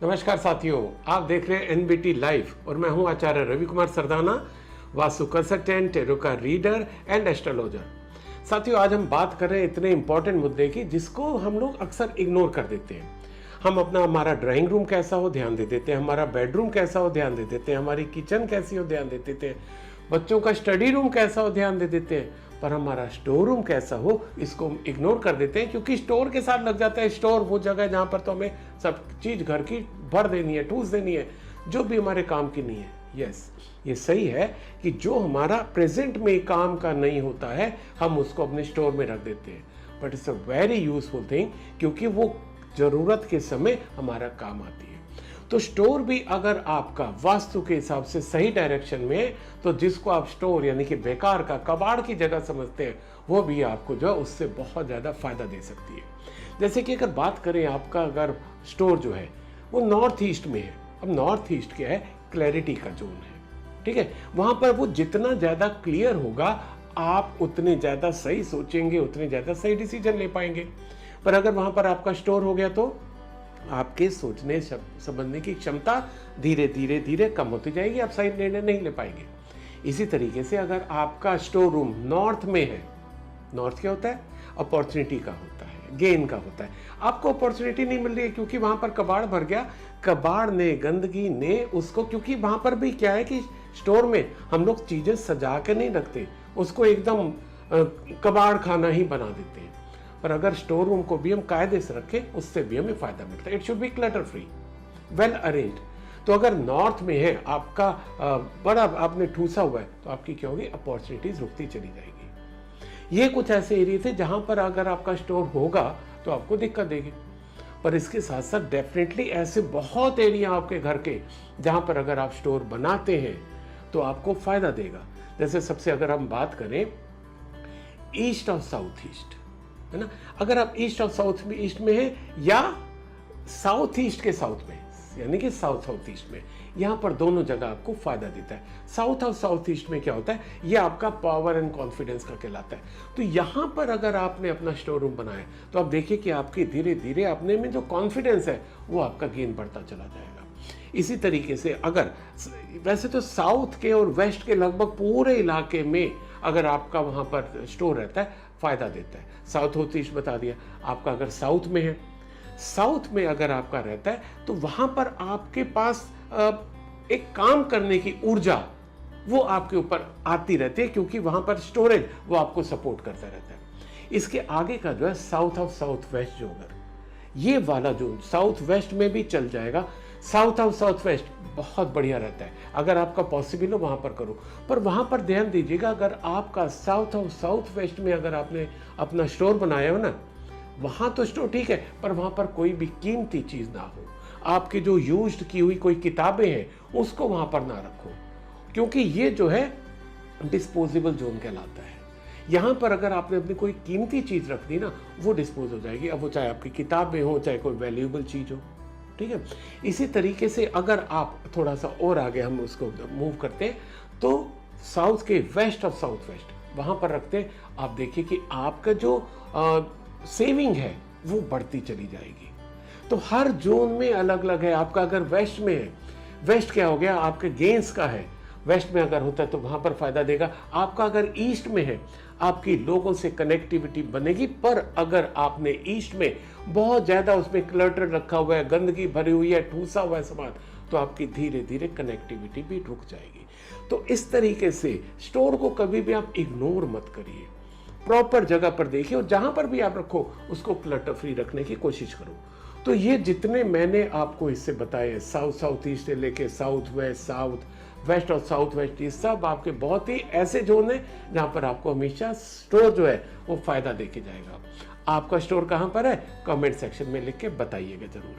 नमस्कार साथियों, आप देख रहे हैं एनबीटी लाइव और मैं हूं आचार्य रवि कुमार सरदाना, वास्तु कंसल्टेंट, टेरो का रीडर एंड एस्ट्रोलॉजर। साथियों, आज हम बात कर रहे हैं इतने इंपॉर्टेंट मुद्दे की जिसको हम लोग अक्सर इग्नोर कर देते हैं। हम हमारा ड्राइंग रूम कैसा हो ध्यान दे देते हैं, हमारा बेडरूम कैसा हो ध्यान दे देते हैं, हमारी किचन कैसी हो ध्यान दे देते हैं, बच्चों का स्टडी रूम कैसा हो ध्यान दे देते हैं, पर हमारा स्टोर रूम कैसा हो इसको हम इग्नोर कर देते हैं। क्योंकि स्टोर के साथ लग जाता है स्टोर, वो जगह जहाँ पर तो हमें सब चीज़ घर की भर देनी है, ठूस देनी है, जो भी हमारे काम की नहीं है। यस, ये सही है कि जो हमारा प्रेजेंट में काम का नहीं होता है हम उसको अपने स्टोर में रख देते हैं, but it's a very useful thing क्योंकि वो ज़रूरत के समय हमारा काम आती है। तो स्टोर भी अगर आपका वास्तु के हिसाब से सही डायरेक्शन में है तो जिसको आप स्टोर यानी कि बेकार का कबाड़ की जगह समझते हैं वो भी आपको जो है उससे बहुत ज़्यादा फायदा दे सकती है। जैसे कि अगर बात करें आपका अगर स्टोर जो है वो नॉर्थ ईस्ट में है। अब नॉर्थ ईस्ट क्या है, क्लैरिटी का जोन है, ठीक है। वहाँ पर वो जितना ज़्यादा क्लियर होगा आप उतने ज़्यादा सही सोचेंगे, उतने ज़्यादा सही डिसीजन ले पाएंगे। पर अगर वहाँ पर आपका स्टोर हो गया तो आपके सोचने समझने की क्षमता धीरे धीरे धीरे कम होती जाएगी, आप सही निर्णय नहीं ले पाएंगे। इसी तरीके से अगर आपका स्टोर रूम नॉर्थ में है, नॉर्थ क्या होता है, अपॉर्चुनिटी का होता है, गेन का होता है। आपको अपॉर्चुनिटी नहीं मिल रही है क्योंकि वहां पर कबाड़ भर गया, कबाड़ ने, गंदगी ने उसको, क्योंकि वहां पर भी क्या है कि स्टोर में हम लोग चीजें सजा के नहीं रखते, उसको एकदम कबाड़ खाना ही बना देते हैं। पर अगर स्टोर रूम को भी हम कायदे से रखें उससे भी हमें फायदा मिलता है। It should be clutter free, well arranged. तो अगर नॉर्थ में है आपका बड़ा आपने ठूसा हुआ है तो आपकी क्या होगी, अपॉर्चुनिटीज रुकती चली जाएगी। ये कुछ ऐसे एरिया थे जहां पर अगर आपका स्टोर होगा तो आपको दिक्कत देगी। पर इसके साथ साथ डेफिनेटली ऐसे बहुत एरिया आपके घर के जहां पर अगर आप स्टोर बनाते हैं तो आपको फायदा देगा। जैसे सबसे अगर हम बात करें ईस्ट और साउथ ईस्ट, है ना, अगर आप ईस्ट और साउथ में ईस्ट में है या साउथ ईस्ट के साउथ में यानी कि साउथ ईस्ट में, यहाँ पर दोनों जगह आपको फायदा देता है। साउथ और साउथ ईस्ट में क्या होता है, ये आपका पावर एंड कॉन्फिडेंस का कहलाता है। तो यहाँ पर अगर आपने अपना स्टोर रूम बनाया तो आप देखिए कि आपके धीरे धीरे अपने में जो कॉन्फिडेंस है वो आपका गेन बढ़ता चला जाएगा। इसी तरीके से अगर वैसे तो साउथ के और वेस्ट के लगभग पूरे इलाके में अगर आपका वहाँ पर स्टोर रहता है फायदा देता है। साउथ ईस्ट बता दिया। आपका अगर साउथ में है, साउथ में अगर आपका रहता है तो वहां पर आपके पास एक काम करने की ऊर्जा वो आपके ऊपर आती रहती है क्योंकि वहां पर स्टोरेज वो आपको सपोर्ट करता रहता है। इसके आगे का जो है साउथ और साउथ वेस्ट जो अगर ये वाला जो साउथ वेस्ट में भी चल जाएगा, साउथ और साउथ वेस्ट बहुत बढ़िया रहता है। अगर आपका पॉसिबल हो वहां पर करो, पर वहां पर ध्यान दीजिएगा अगर आपका साउथ और साउथ वेस्ट में अगर आपने अपना स्टोर बनाया हो ना, वहां तो स्टोर ठीक है पर वहां पर कोई भी कीमती चीज ना हो। आपकी जो यूज्ड की हुई कोई किताबें हैं उसको वहां पर ना रखो क्योंकि ये जो है डिस्पोजेबल जोन कहलाता है। यहाँ पर अगर आपने अपनी कोई कीमती चीज रख दी ना वो डिस्पोज हो जाएगी, अब वो चाहे आपकी किताबें हो चाहे कोई वैल्यूएबल चीज हो, ठीक है। इसी तरीके से अगर आप थोड़ा सा और आगे हम उसको मूव करते हैं तो साउथ के वेस्ट और साउथ वेस्ट वहां पर रखते हैं, आप देखिए कि आपका जो सेविंग है वो बढ़ती चली जाएगी। तो हर जोन में अलग अलग है। आपका अगर वेस्ट में है, वेस्ट क्या हो गया, आपके गेंस का है, वेस्ट में अगर होता है तो वहां पर फायदा देगा। आपका अगर ईस्ट में है आपकी लोगों से कनेक्टिविटी बनेगी, पर अगर आपने ईस्ट में बहुत ज्यादा उसमें क्लटर रखा हुआ है, गंदगी भरी हुई है, ठूसा हुआ है सामान, तो आपकी धीरे धीरे कनेक्टिविटी भी रुक जाएगी। तो इस तरीके से स्टोर को कभी भी आप इग्नोर मत करिए, प्रॉपर जगह पर देखिए और जहां पर भी आप रखो उसको क्लटर फ्री रखने की कोशिश करो। तो ये जितने मैंने आपको इससे बताए, साउथ ईस्ट से लेके साउथ वेस्ट और साउथ वेस्ट, ये सब आपके बहुत ही ऐसे जोन है जहां पर आपको हमेशा स्टोर जो है वो फायदा देके जाएगा। आपका स्टोर कहां पर है कमेंट सेक्शन में लिख के बताइएगा जरूर।